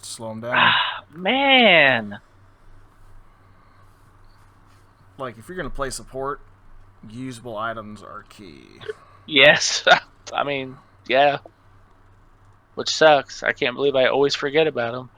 Slow him down. Ah, man. Like, if you're going to play support, usable items are key. Yes. I mean, yeah. Which sucks. I can't believe I always forget about them.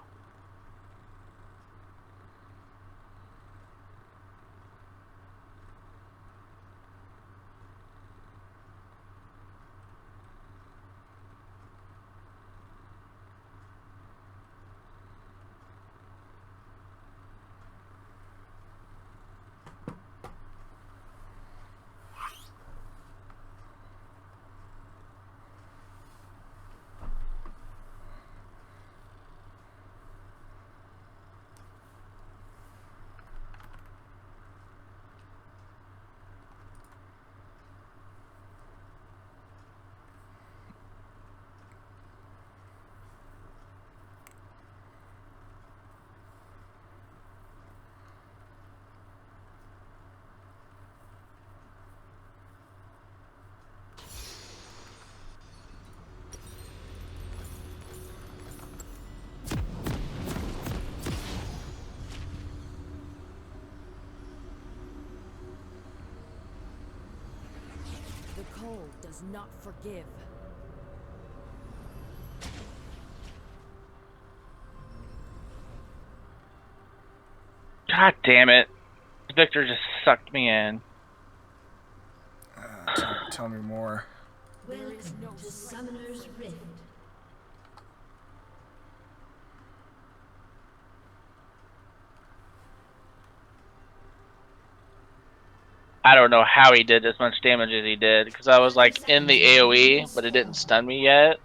The cold does not forgive. God damn it. Victor just sucked me in. Tell me more. Welcome to Summoner's Rift. I don't know how he did as much damage as he did, because I was like in the AoE, but it didn't stun me yet.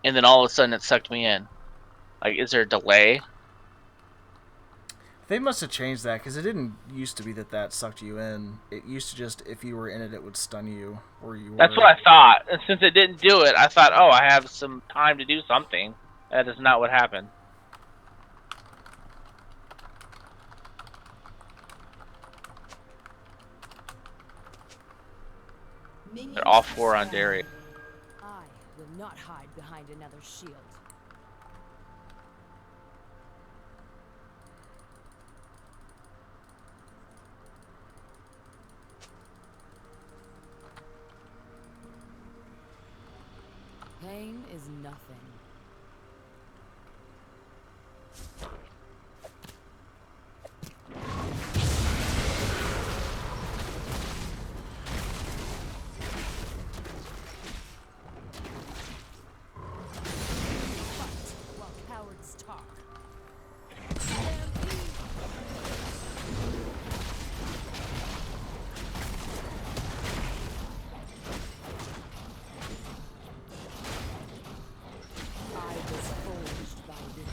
And then all of a sudden it sucked me in. Like, is there a delay? They must have changed that, because it didn't used to be that sucked you in. It used to just, if you were in it, it would stun you where you were. That's what I thought. And since it didn't do it, I thought, oh, I have some time to do something. That is not what happened. They're all 4 on Darius. I will not hide behind another shield. Pain is nothing. Fight while cowards talk. I was forged by this.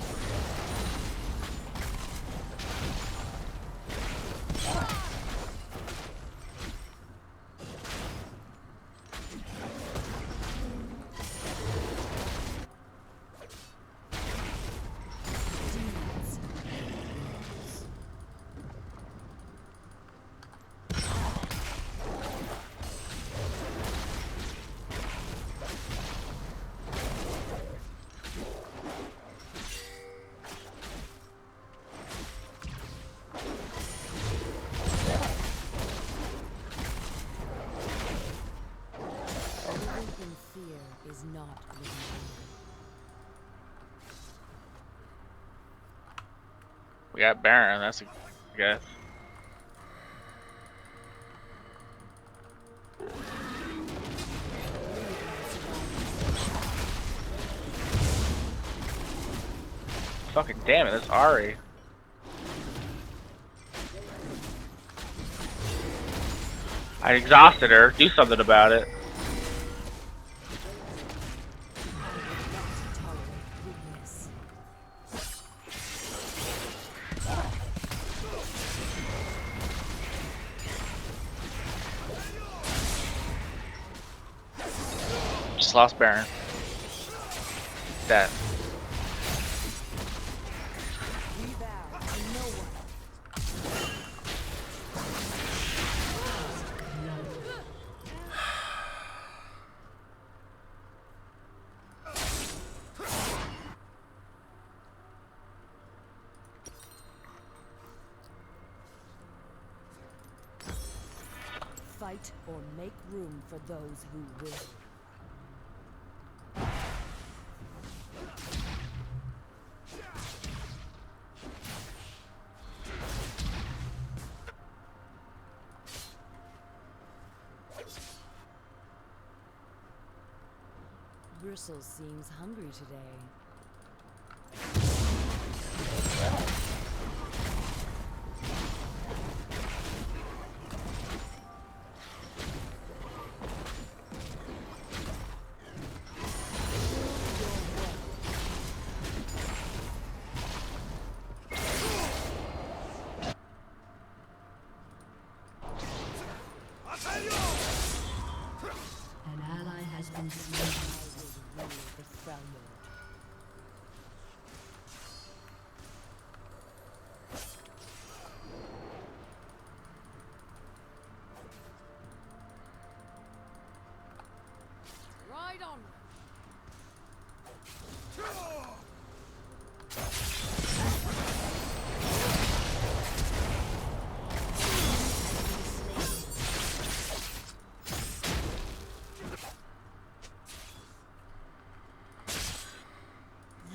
Living in fear is not living. We got Baron, that's a guess. Fucking damn it, that's Ari. I exhausted her. Do something about it. Just lost Baron. That. We bow to no one. Fight or make room for those who will. Bristles seems hungry today. An ally has been slain. The Crown Lord. Ride on.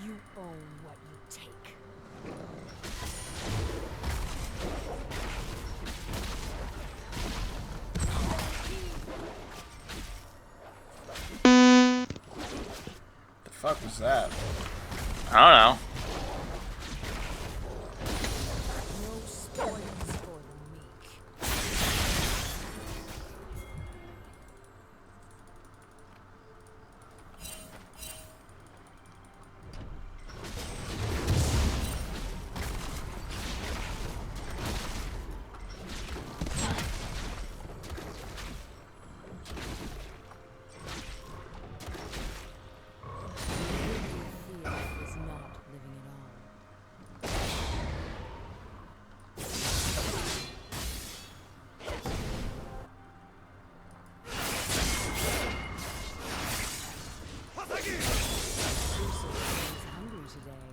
You own what you take. The fuck was that? I don't know. No spoils for the meek. Fear is not living at all. Bristles seems hungry today.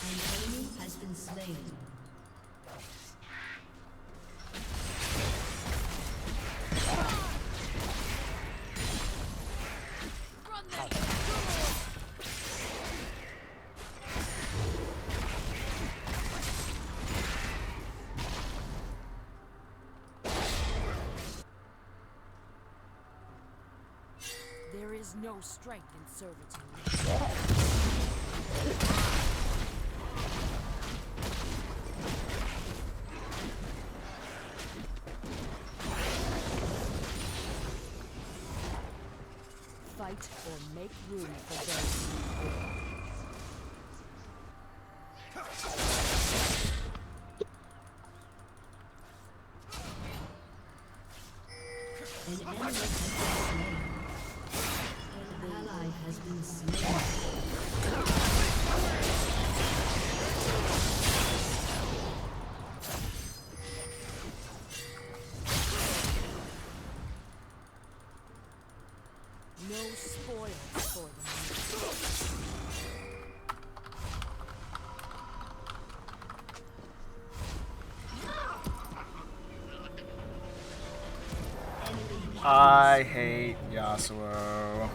An enemy has been slain. There is no strength in servitude. Fight or make room for those who will. An enemy has been slain. An ally has been slain. No spoils for the meek. I hate Yasuo.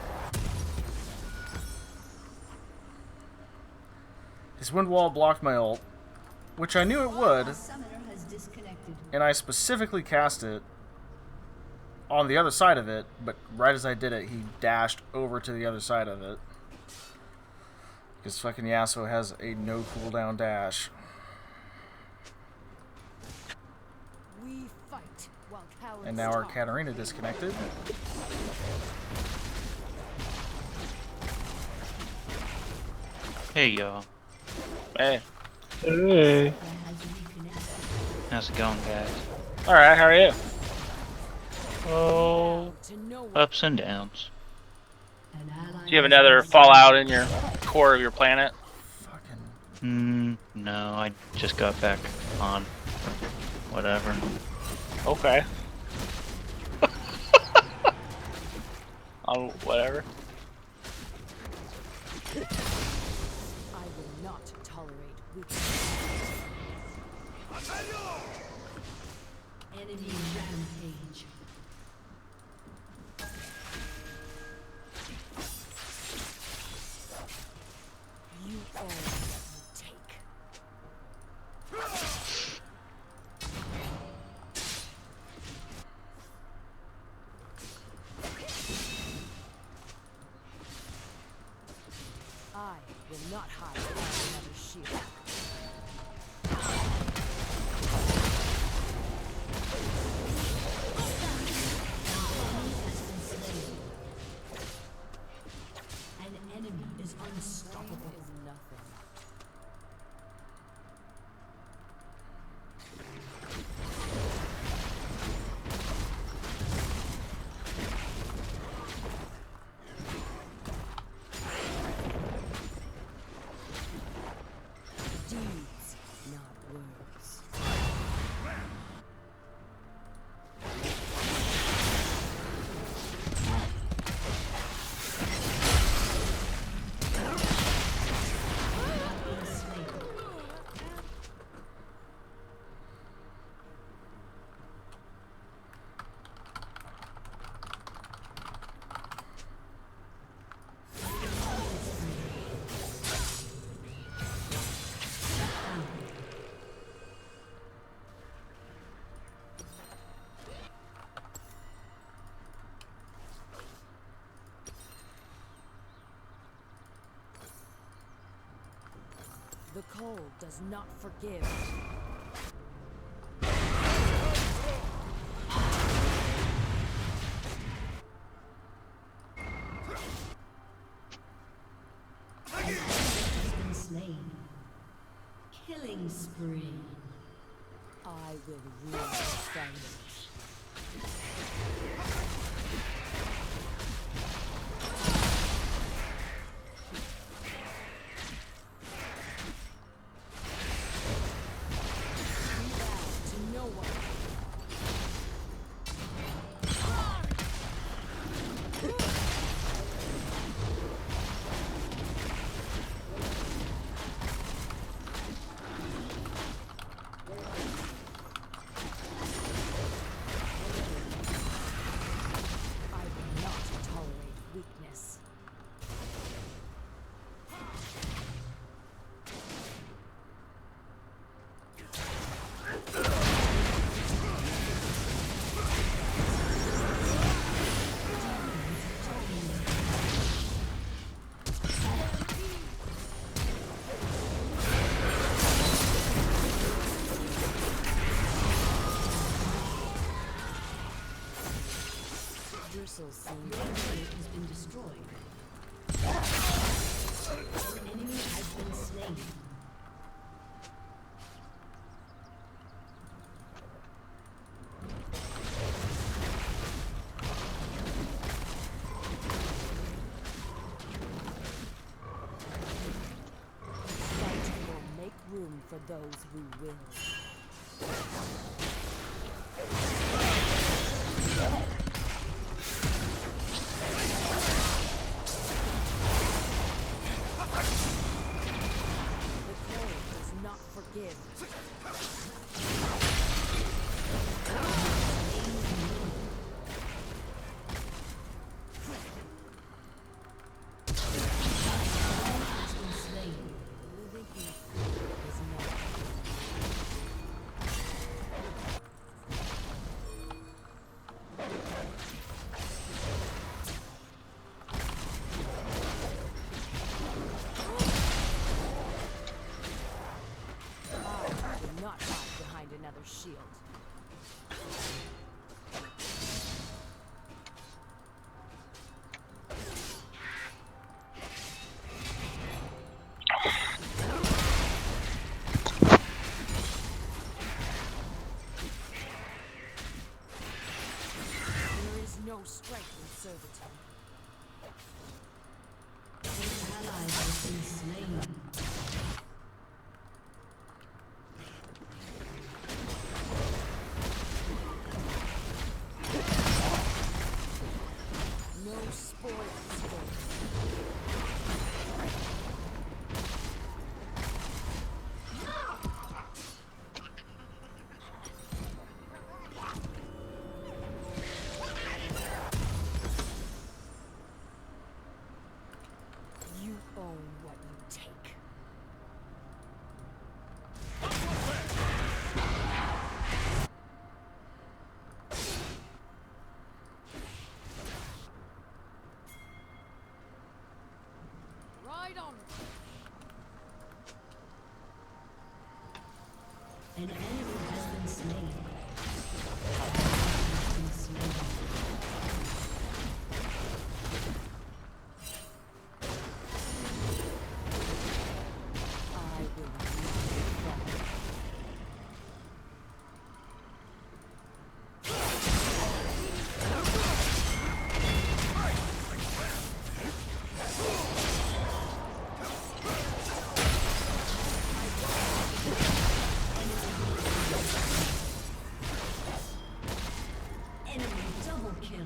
His wind wall blocked my ult, which I knew it would, Our summoner has disconnected. and I specifically cast it on the other side of it, but right as I did it, he dashed over to the other side of it. Because fucking Yasuo has a no cooldown dash. We fight while cowards And now our talk. Katarina disconnected. Hey y'all, Hey. Has reconnected. how's it going, guys? Alright, how are you? Oh, To no one. ups and downs. An ally Do you have has another been fallout in your core of your planet? Fucking. No, I just got back on. Whatever. Okay. On whatever. I will not tolerate weakness. Enemy rampage. You own what you take. I will not hide behind another shield. An enemy is unstoppable. Is nothing. Deeds, not words. The cold does not forgive. Has been slain. Killing spree. I will rule the thunder. To no one. I will not tolerate weakness. Bristles seem Turret has been destroyed. An enemy has been slain. fight will make room for those who will. The cold does not forgive. Has been slain. Living in fear is not. I will not hide behind another shield. There is no strength in servitude. An ally has been slain. No spoils for me. Own what you take. Right on. An enemy has been slain. Has been slain. I will rule the throne. Enemy double kill.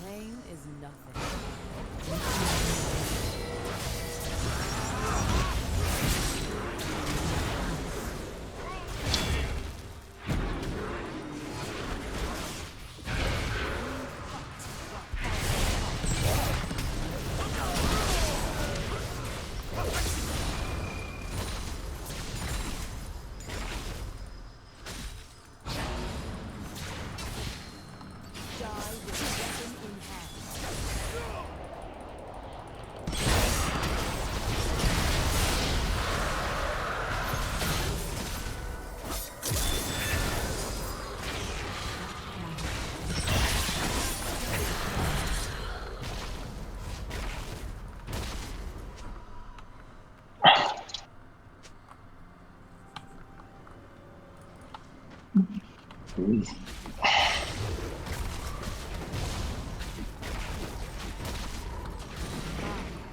Pain is nothing. Die with weapon in hand.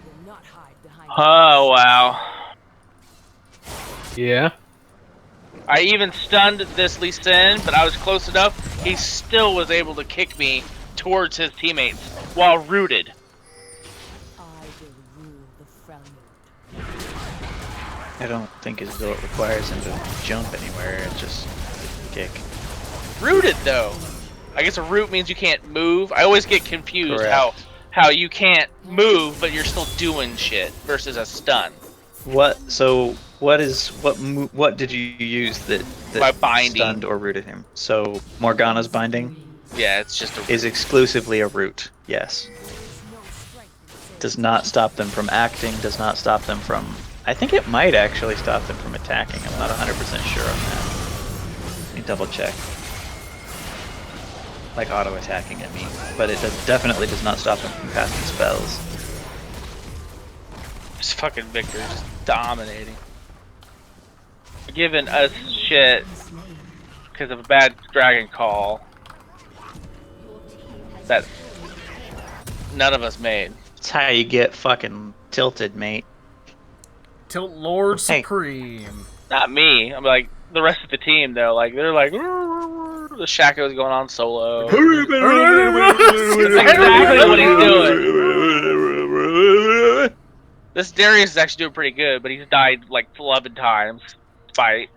Will not hide behind. Oh wow. Yeah. I even stunned this Lee Sin, but I was close enough. He still was able to kick me towards his teammates while rooted. I will rule the Freljord. I don't think his ult requires him to jump anywhere. It's just kick. Rooted though. I guess a root means you can't move. I always get confused Correct. how you can't move but you're still doing shit versus a stun. What? So what did you use that My binding. stunned or rooted him? So Morgana's binding Yeah, it's just a is exclusively a root. Yes. There is no strength in saying Does not stop them from acting. Does not stop them from. I think it might actually stop them from attacking. I'm not 100% sure on that. Let me double check. Like auto attacking, I mean, but it definitely does not stop them from casting spells. This fucking Victor just dominating. Giving us shit because of a bad dragon call that none of us made. That's how you get fucking tilted, mate. Tilt Lord Hey. Supreme. Not me. I'm like the rest of the team though. Like they're like the Shaco's going on solo. That's exactly what he's doing. This Darius is actually doing pretty good, but he's died like 11 times. Fight.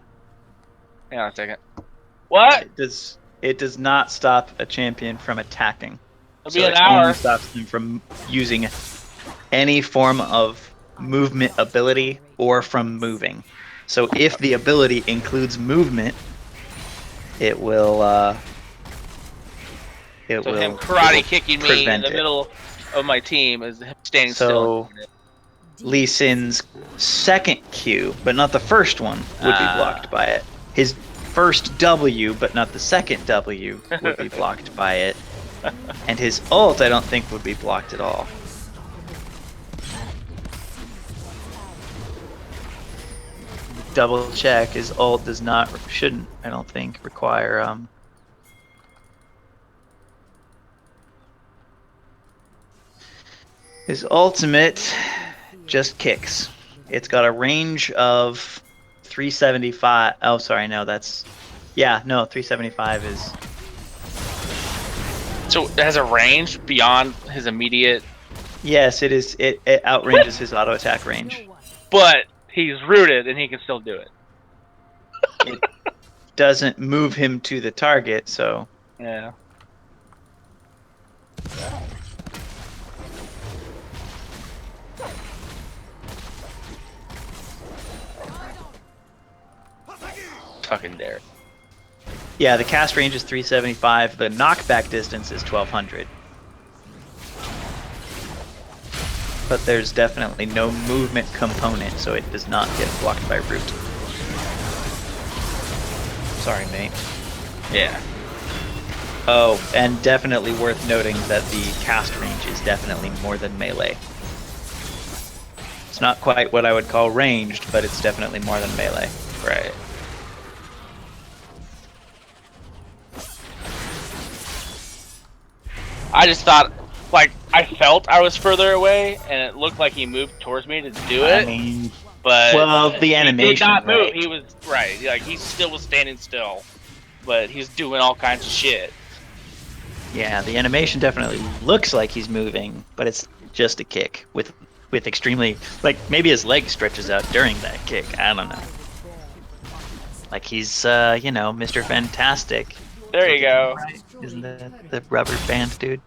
Hang on a second. What? It does not stop a champion from attacking. It'll So be an it hour. only stops them from using any form of movement ability or from moving. So if the ability includes movement, it will So him karate kicking me in prevent the it. middle of my team is him standing So- still. Lee Sin's second Q, but not the first one, would be blocked by it. His first W, but not the second W, would be blocked by it. And his ult, I don't think, would be blocked at all. Double check, his ult shouldn't, I don't think, require, his ultimate just kicks. It's got a range of 375. Oh, sorry, no, that's... Yeah, no, 375 is... So it has a range beyond his immediate, Yes, it is. It outranges his auto attack range. No one. but he's rooted and he can still do it. It doesn't move him to the target, so Yeah. Fucking dare. yeah, the cast range is 375. The knockback distance is 1200. But there's definitely no movement component, so it does not get blocked by root. Sorry, mate. Yeah. Oh, and definitely worth noting that the cast range is definitely more than melee. It's not quite what I would call ranged, but it's definitely more than melee. Right. I just thought, like, I felt I was further away, and it looked like he moved towards me to do it. I mean, but well, the he animation, did not move. right? He was right. Like he still was standing still, but he's doing all kinds of shit. Yeah, the animation definitely looks like he's moving, but it's just a kick with extremely, like, maybe his leg stretches out during that kick. I don't know. Like he's you know, Mr. Fantastic. There you go. Right? Isn't that the rubber band dude?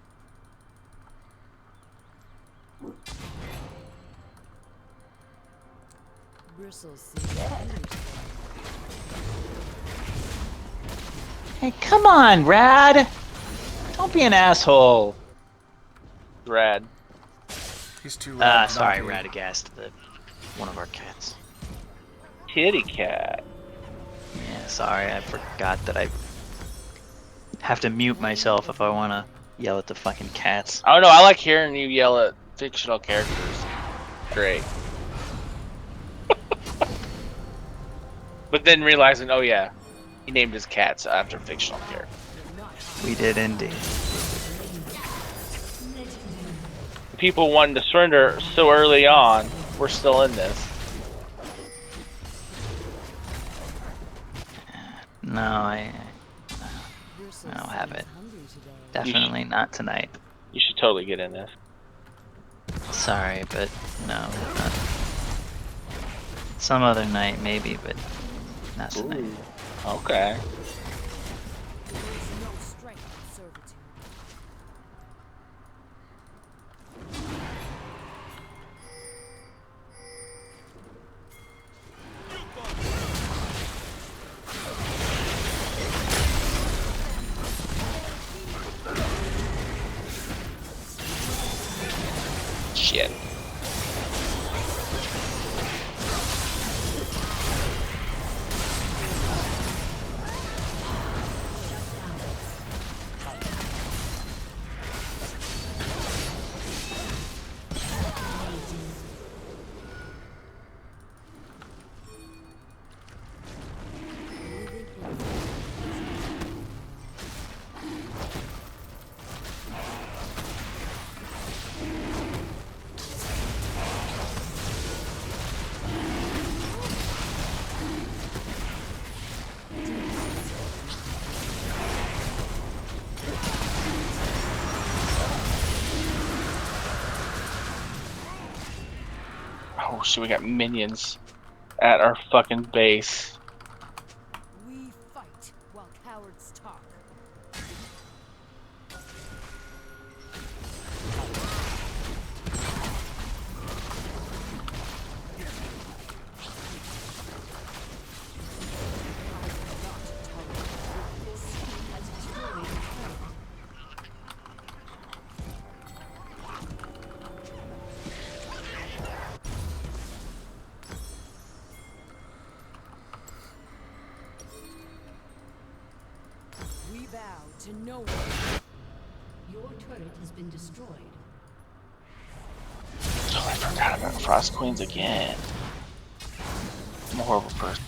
Bristles seem understand. Hey, come on, Rad! Don't be an asshole. Rad. He's too loud. Sorry, Radagast, one of our cats. Kitty cat. Yeah, sorry, I forgot that I have to mute myself if I want to yell at the fucking cats. I don't know. I like hearing you yell at fictional characters. Great. But then realizing, oh yeah, he named his cats after fictional characters. We did indeed. People wanting to surrender so early on, we're still in this. No, I Bristles don't have seems it. hungry today. Definitely not tonight. You should totally get in this. Sorry, but no, not. Some other night maybe, but not tonight. Okay. There is no strength in servitude. Shit. Moving in. Oh shit, we got minions at our fucking base. We fight while cowards talk. We bow to no one. Your turret has been destroyed. Totally forgot about Frost Queens again. I'm a horrible person.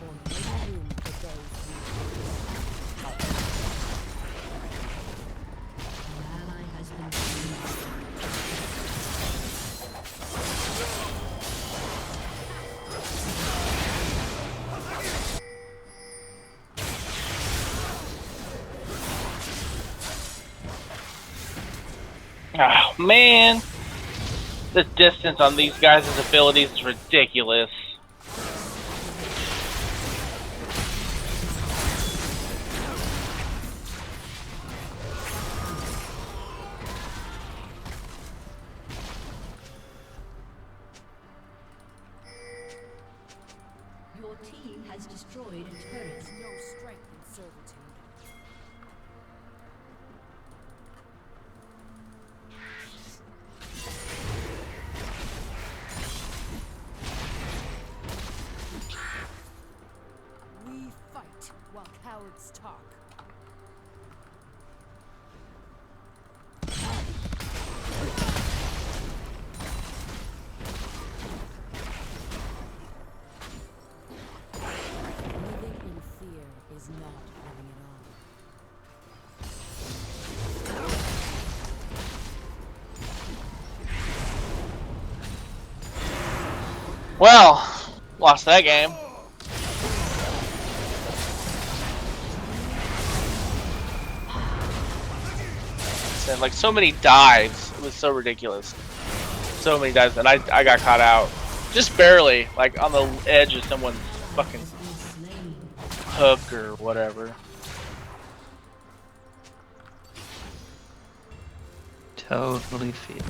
or make room for those who An ally has been slain. Oh man, the distance on these guys' abilities is ridiculous. Your team has destroyed a turret. no strength in servitude. We fight while cowards talk. Living in fear is not living at all. Well, lost that game. And like so many dives, it was so ridiculous. So many dives, and I got caught out, just barely, like on the edge of someone's fucking Has been slain. hook or whatever. Totally feel.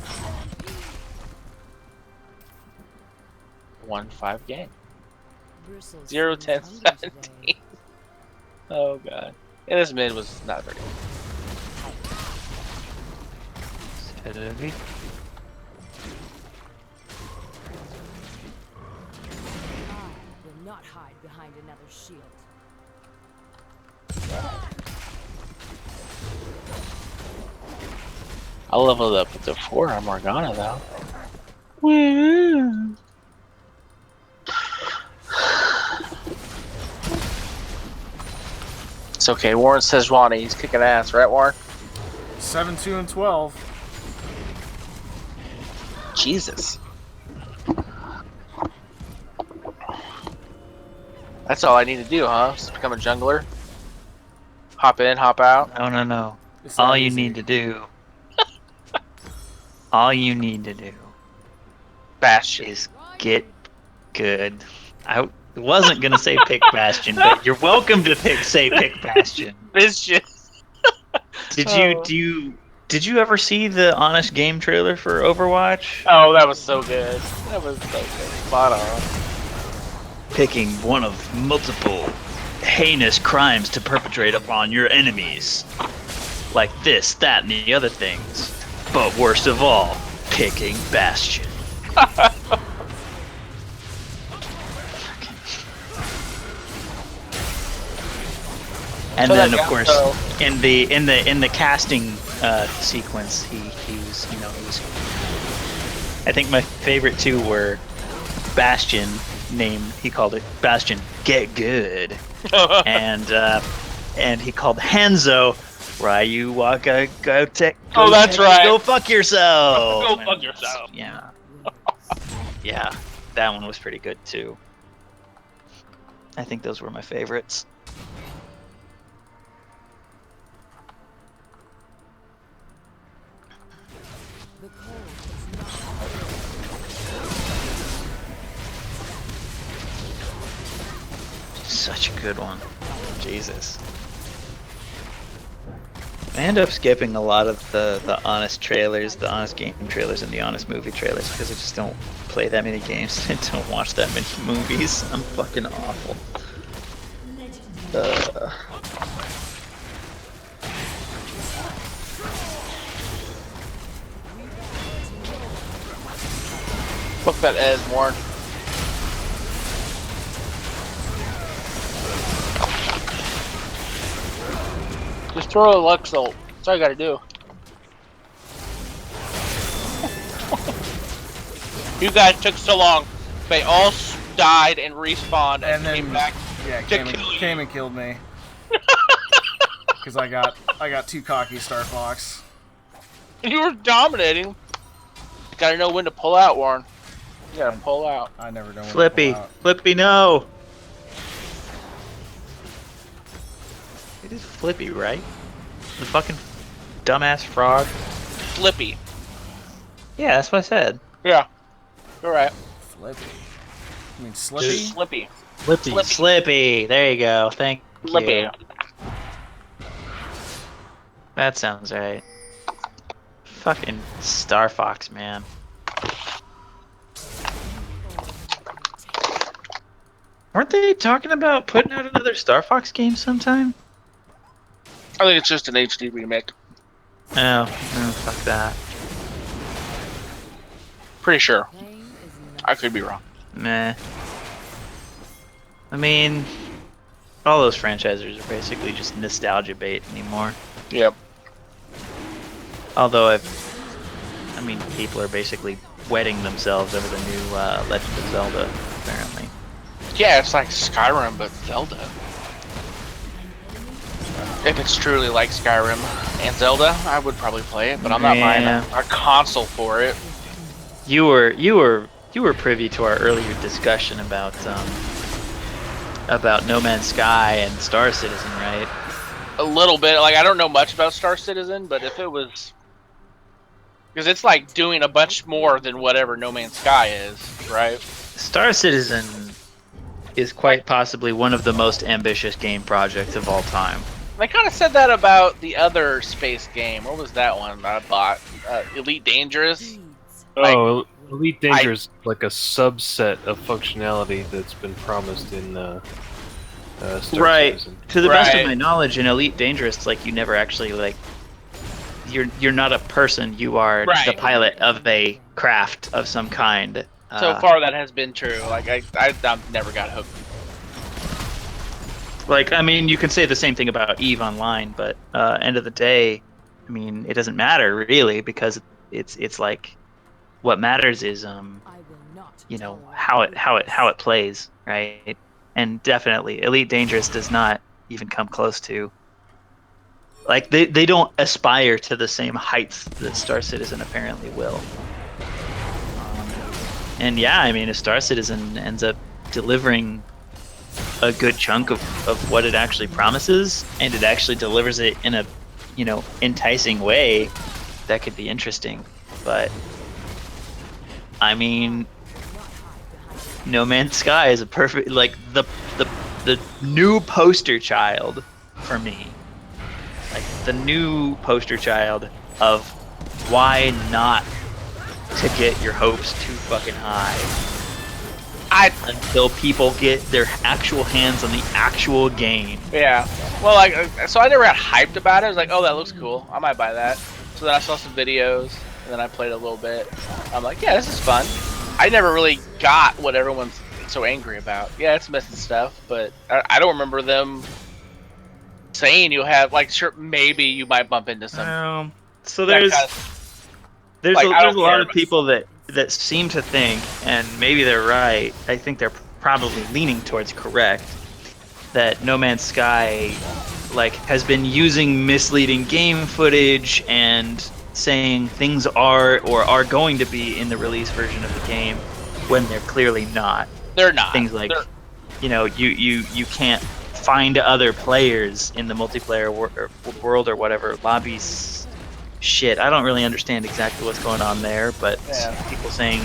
1-5 game. Bristles 0, seems 10, hungry 17. today. Oh god. And this mid was not very good. Steadily. I will not hide behind another shield. I leveled up with the 4 on Morgana though. Woo! It's okay, Warren Sejuani, he's kicking ass, right Warren? 7-2 and 12. Jesus. That's all I need to do, huh? Just become a jungler? Hop in, hop out? No. It's All not you easy. need to do. All you need to do Bastion. is get good. I wasn't gonna say pick Bastion, but you're welcome to pick Bastion. Bastion. Did you ever see the Honest Game trailer for Overwatch? Oh, that was so good. That was so good. Spot on. Picking one of multiple heinous crimes to perpetrate upon your enemies. Like this, that, and the other things. But worst of all, picking Bastion. And So then, that of course, guy- in the casting sequence, he was. I think my favorite two were Bastion, he called it Bastion Get Good, and he called Hanzo Ryu Waka Go Tech. Oh, that's right. Go fuck yourself. Go fuck yourself. Yeah, Wins. yeah, that one was pretty good too. I think those were my favorites. The cold does not Such a good one. Jesus. I end up skipping a lot of the Honest trailers, the Honest game trailers, and the Honest movie trailers because I just don't play that many games and don't watch that many movies. I'm fucking awful. Fuck that Ez, Warren. Just throw a Lux ult. That's all you gotta do. You guys took so long. They all died and respawned and And then came back. Yeah, came and killed me. Because I got too cocky, Star Fox. You were dominating. Gotta know when to pull out, Warren. You gotta pull out. I never know when Flippy. to pull out. Flippy, no! It is Flippy, right? The fucking dumbass frog. Flippy. Yeah, that's what I said. Yeah. You're right. Flippy. You mean Slippy? Slippy. Flippy. Slippy. There you go. Thank Flippy. you. That sounds right. Fucking Star Fox, man. Weren't they talking about putting out another Star Fox game sometime? I think it's just an HD remake. Oh, fuck that. Pretty sure. Pain is I could be wrong. Meh. I mean, all those franchises are basically just nostalgia bait anymore. Yep. Although I mean, people are basically wetting themselves over the new Legend of Zelda, apparently. Yeah, it's like Skyrim, but Zelda. If it's truly like Skyrim and Zelda, I would probably play it, but I'm not buying a console for it. You were privy to our earlier discussion about No Man's Sky and Star Citizen, right? A little bit. Like, I don't know much about Star Citizen, but if it was... Because it's like doing a bunch more than whatever No Man's Sky is, right? Star Citizen is quite possibly one of the most ambitious game projects of all time. They kind of said that about the other space game. What was that one I bought? Elite Dangerous? seeds. Oh, Elite Dangerous is like a subset of functionality that's been promised in Star Right. Citizen. To the best of Right. my knowledge, in Elite Dangerous, like you never actually like you're not a person. You are Right. the pilot of a craft of some kind. So far, that has been true. Like, I've never got hooked. Like, I mean, you can say the same thing about EVE Online, but end of the day, I mean, it doesn't matter really because it's like what matters is I will not you know tolerate how it plays, right? And definitely, Elite Dangerous does not even come close to. Like they don't aspire to the same heights that Star Citizen apparently will. And yeah, I mean, if Star Citizen ends up delivering a good chunk of what it actually promises, and it actually delivers it in a, enticing way, that could be interesting. But I mean, No Man's Sky is a perfect, like the new poster child for me. Like the new poster child of why not to get your hopes too fucking high until people get their actual hands on the actual game. Yeah. Well, like, so I never got hyped about it. I was like, oh, that looks cool. I might buy that. So then I saw some videos, and then I played a little bit. I'm like, yeah, this is fun. I never really got what everyone's so angry about. Yeah, it's missing stuff, but I don't remember them saying you have, like, sure, maybe you might bump into some. So that there's kind of- there's like, I there's don't a lot care of people that seem to think, and maybe they're right, I think they're probably leaning towards correct, that No Man's Sky like has been using misleading game footage and saying things are or are going to be in the release version of the game when they're clearly not. They're not. Things like you can't find other players in the multiplayer world or whatever lobbies. Shit, I don't really understand exactly what's going on there, but people saying,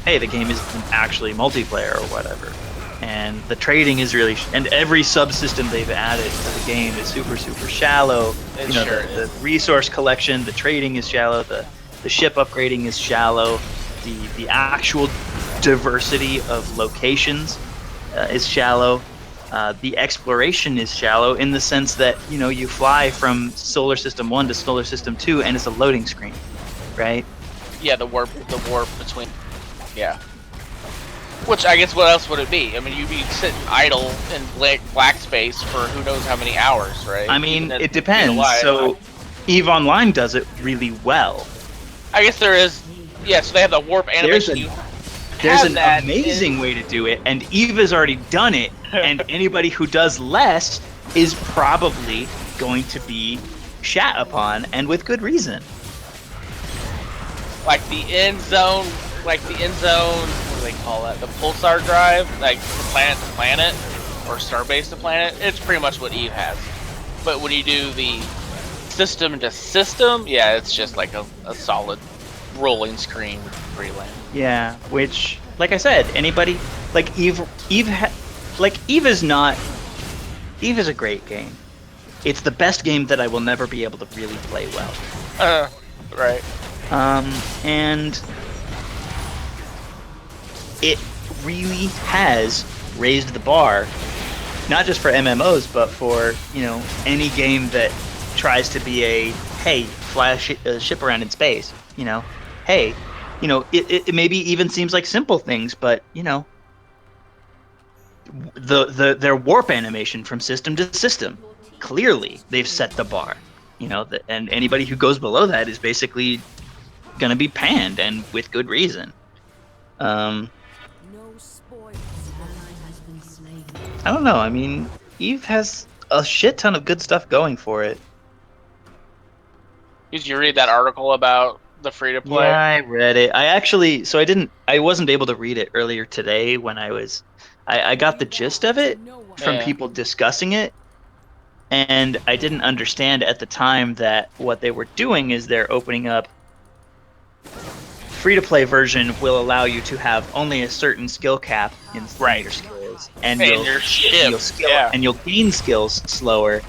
hey, the game isn't actually multiplayer or whatever. And the trading is really, and every subsystem they've added to the game is super, super shallow. It The resource collection, the trading is shallow, the ship upgrading is shallow, the actual diversity of locations is shallow. The exploration is shallow in the sense that you fly from Solar System 1 to Solar System 2 and it's a loading screen, right? Yeah, the warp between. Yeah. Which I guess what else would it be? I mean, you'd be sitting idle in black space for who knows how many hours, right? I mean, Even at it depends. speed of light. So EVE Online does it really well. I guess there is. Yeah, so they have the warp animation. There's have an that amazing way to do it, and Eve has already done it, and anybody who does less is probably going to be shat upon, and with good reason. like the end zone, what do they call that? The pulsar drive, like from planet to planet, or starbase to planet. It's pretty much what Eve has. But when you do the system to system, yeah, it's just like a solid rolling screen with free land. Yeah, which, like I said, anybody like Eve is not. Eve is a great game. It's the best game that I will never be able to really play well. Right. And it really has raised the bar, not just for MMOs, but for, any game that tries to be a, hey, fly a ship around in space, hey, it maybe even seems like simple things, but, their warp animation from system to system, clearly they've set the bar, and anybody who goes below that is basically gonna be panned, and with good reason. No spoils. Ally has been slain. I don't know. I mean, Eve has a shit ton of good stuff going for it. Did you read that article about the free to play? Yeah, I read it. I wasn't able to read it earlier today when I got the gist of it from Yeah. people discussing it, and I didn't understand at the time that what they were doing is they're opening up. Free-to-play version will allow you to have only a certain skill cap in your skills, and you'll gain skills slower,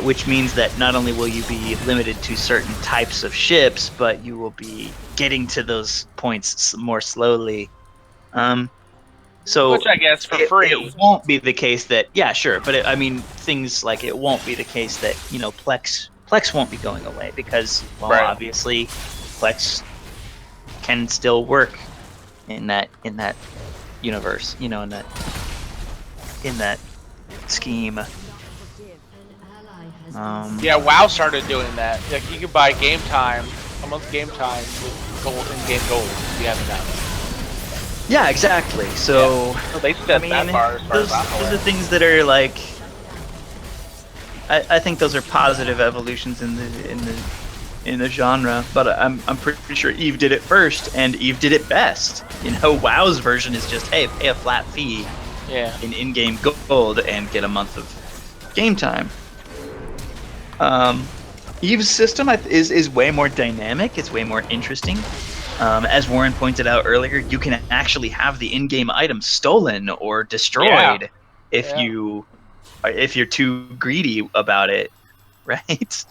which means that not only will you be limited to certain types of ships, but you will be getting to those points more slowly. So Which I guess for free. It won't be the case that but things like it won't be the case that Plex won't be going away because obviously Plex can still work in that universe, in that scheme. An ally has been Yeah, WoW started doing that. Like you can buy game time, a month game time with gold in-game gold if you haven't done it. Yeah, exactly. So So they set that bar as far those as I'm are aware. things that are like. I think those are positive evolutions in the genre, but I'm pretty sure Eve did it first, and Eve did it best. WoW's version is just, hey, pay a flat fee in in-game gold and get a month of game time. Eve's system is way more dynamic. It's way more interesting. As Warren pointed out earlier, you can actually have the in-game items stolen or destroyed if you're too greedy about it, right?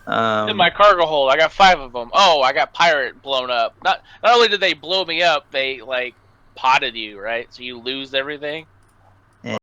In my cargo hold, I got 5 of them. Oh, I got pirate blown up. Not only did they blow me up, they like potted you, right? So you lose everything.